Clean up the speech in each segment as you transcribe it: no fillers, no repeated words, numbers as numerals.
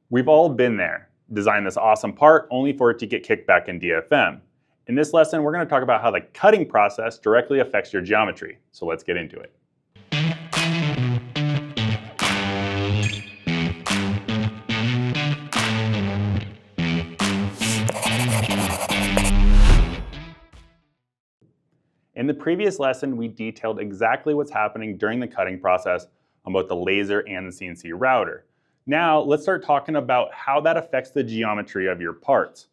We've all been there, design this awesome part only for it to get kicked back in DFM. In this lesson, we're going to talk about how the cutting process directly affects your geometry. So let's get into it. In the previous lesson, we detailed exactly what's happening during the cutting process on both the laser and the CNC router. Now, let's start talking about how that affects the geometry of your parts.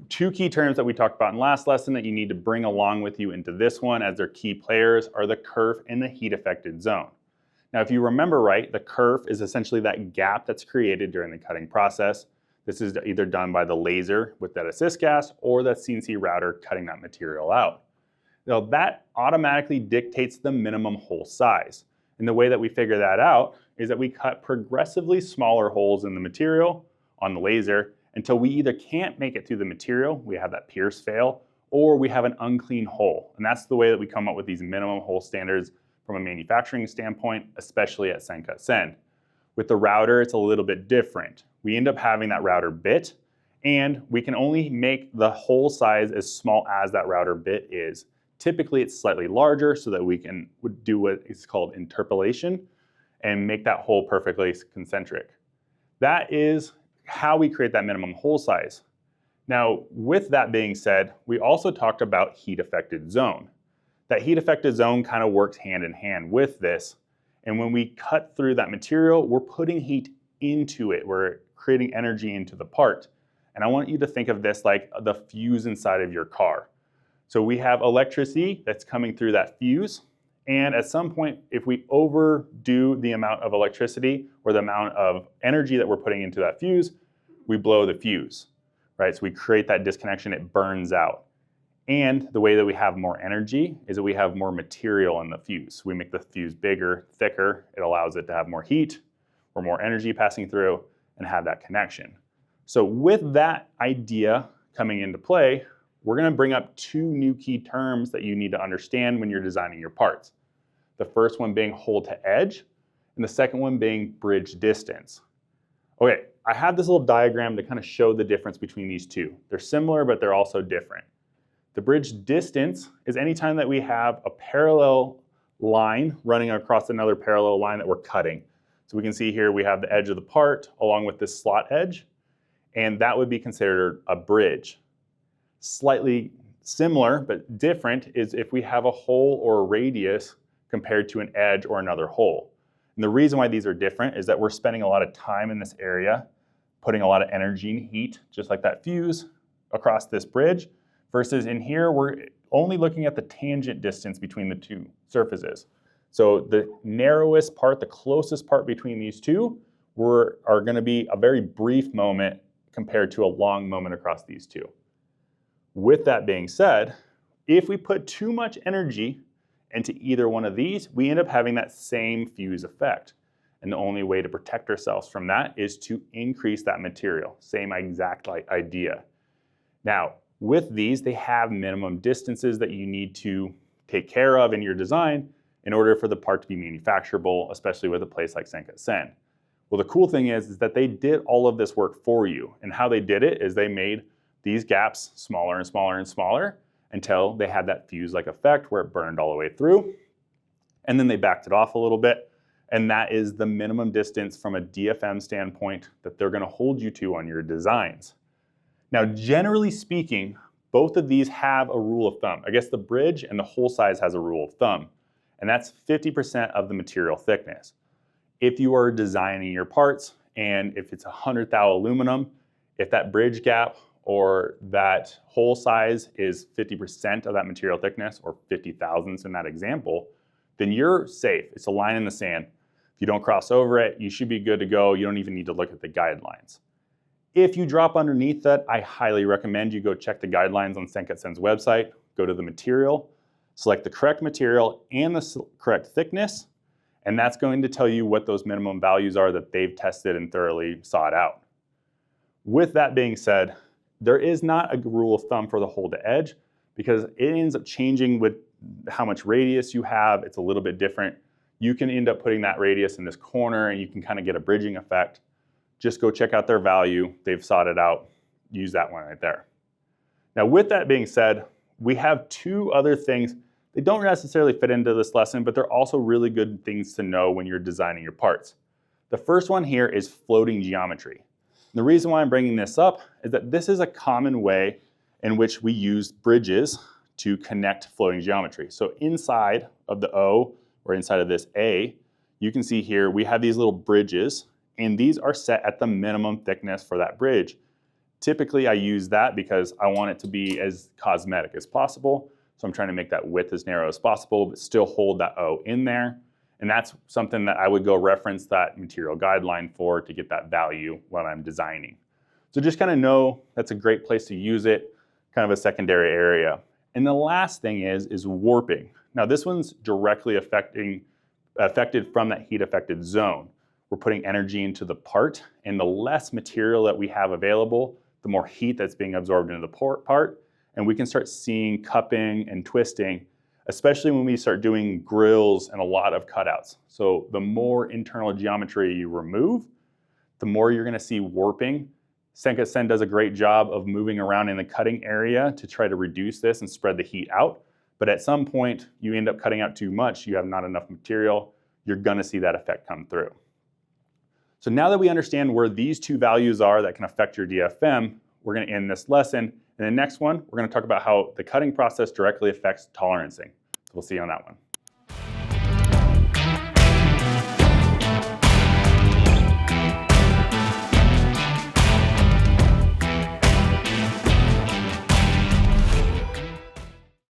Two key terms that we talked about in last lesson that you need to bring along with you into this one as their key players are the kerf and the heat affected zone. Now, if you remember right, the kerf is essentially that gap that's created during the cutting process. This is either done by the laser with that assist gas or that CNC router cutting that material out. Now, that automatically dictates the minimum hole size. And the way that we figure that out is that we cut progressively smaller holes in the material on the laser until we either can't make it through the material, we have that pierce fail, or we have an unclean hole. And that's the way that we come up with these minimum hole standards from a manufacturing standpoint, especially at SendCutSend. With the router, it's a little bit different. We end up having that router bit, and we can only make the hole size as small as that router bit is. Typically, it's slightly larger so that we can do what is called interpolation and make that hole perfectly concentric. That is how we create that minimum hole size. Now, with that being said, we also talked about heat affected zone. That heat affected zone kind of works hand in hand with this. And when we cut through that material, we're putting heat into it. We're creating energy into the part. And I want you to think of this like the fuse inside of your car. So we have electricity that's coming through that fuse. And at some point, if we overdo the amount of electricity or the amount of energy that we're putting into that fuse, we blow the fuse, right? So we create that disconnection, it burns out. And the way that we have more energy is that we have more material in the fuse. We make the fuse bigger, thicker. It allows it to have more heat or more energy passing through and have that connection. So with that idea coming into play, we're going to bring up two new key terms that you need to understand when you're designing your parts. The first one being hole to edge, and the second one being bridge distance. Okay, I have this little diagram to kind of show the difference between these two. They're similar, but they're also different. The bridge distance is anytime that we have a parallel line running across another parallel line that we're cutting. So we can see here we have the edge of the part along with this slot edge, and that would be considered a bridge. Slightly similar but different is if we have a hole or a radius compared to an edge or another hole. And the reason why these are different is that we're spending a lot of time in this area, putting a lot of energy and heat, just like that fuse, across this bridge, versus in here, we're only looking at the tangent distance between the two surfaces. So the narrowest part, the closest part between these two, are going to be a very brief moment compared to a long moment across these two. With that being said, if we put too much energy into either one of these, we end up having that same fuse effect. And the only way to protect ourselves from that is to increase that material. Same exact idea. Now, with these, they have minimum distances that you need to take care of in your design in order for the part to be manufacturable, especially with a place like SendCutSend. Well, the cool thing is that they did all of this work for you. And how they did it is they made these gaps smaller and smaller and smaller until they had that fuse-like effect where it burned all the way through. And then they backed it off a little bit. And that is the minimum distance from a DFM standpoint that they're going to hold you to on your designs. Now, generally speaking, both of these have a rule of thumb. I guess the bridge and the hole size has a rule of thumb, and that's 50% of the material thickness. If you are designing your parts and if it's 100 thou aluminum, if that bridge gap or that hole size is 50% of that material thickness, or 50 thousandths in that example, then you're safe. It's a line in the sand. If you don't cross over it, you should be good to go. You don't even need to look at the guidelines. If you drop underneath that, I highly recommend you go check the guidelines on SendCutSend's website, go to the material, select the correct material and the correct thickness, and that's going to tell you what those minimum values are that they've tested and thoroughly sought out. With that being said, there is not a rule of thumb for the hole to edge because it ends up changing with how much radius you have. It's a little bit different. You can end up putting that radius in this corner and you can kind of get a bridging effect. just go check out their value. They've sought it out. Use that one right there. Now, with that being said, we have two other things. They don't necessarily fit into this lesson, but they're also really good things to know when you're designing your parts. The first one here is floating geometry. And the reason why I'm bringing this up is that this is a common way in which we use bridges to connect floating geometry. So inside of the O, or inside of this A, you can see here we have these little bridges, and these are set at the minimum thickness for that bridge. Typically, I use that because I want it to be as cosmetic as possible. So I'm trying to make that width as narrow as possible, but still hold that O in there. And that's something that I would go reference that material guideline for to get that value when I'm designing. So just kind of know that's a great place to use it, kind of a secondary area. And the last thing is warping. Now this one's directly affected from that heat affected zone. We're putting energy into the part, and the less material that we have available, the more heat that's being absorbed into the part, and we can start seeing cupping and twisting, especially when we start doing grills and a lot of cutouts. So the more internal geometry you remove, the more you're gonna see warping. SendCutSend does a great job of moving around in the cutting area to try to reduce this and spread the heat out. But at some point, you end up cutting out too much, you have not enough material, you're gonna see that effect come through. So now that we understand where these two values are that can affect your DFM, we're gonna end this lesson. In the next one, we're gonna talk about how the cutting process directly affects tolerancing. So we'll see you on that one.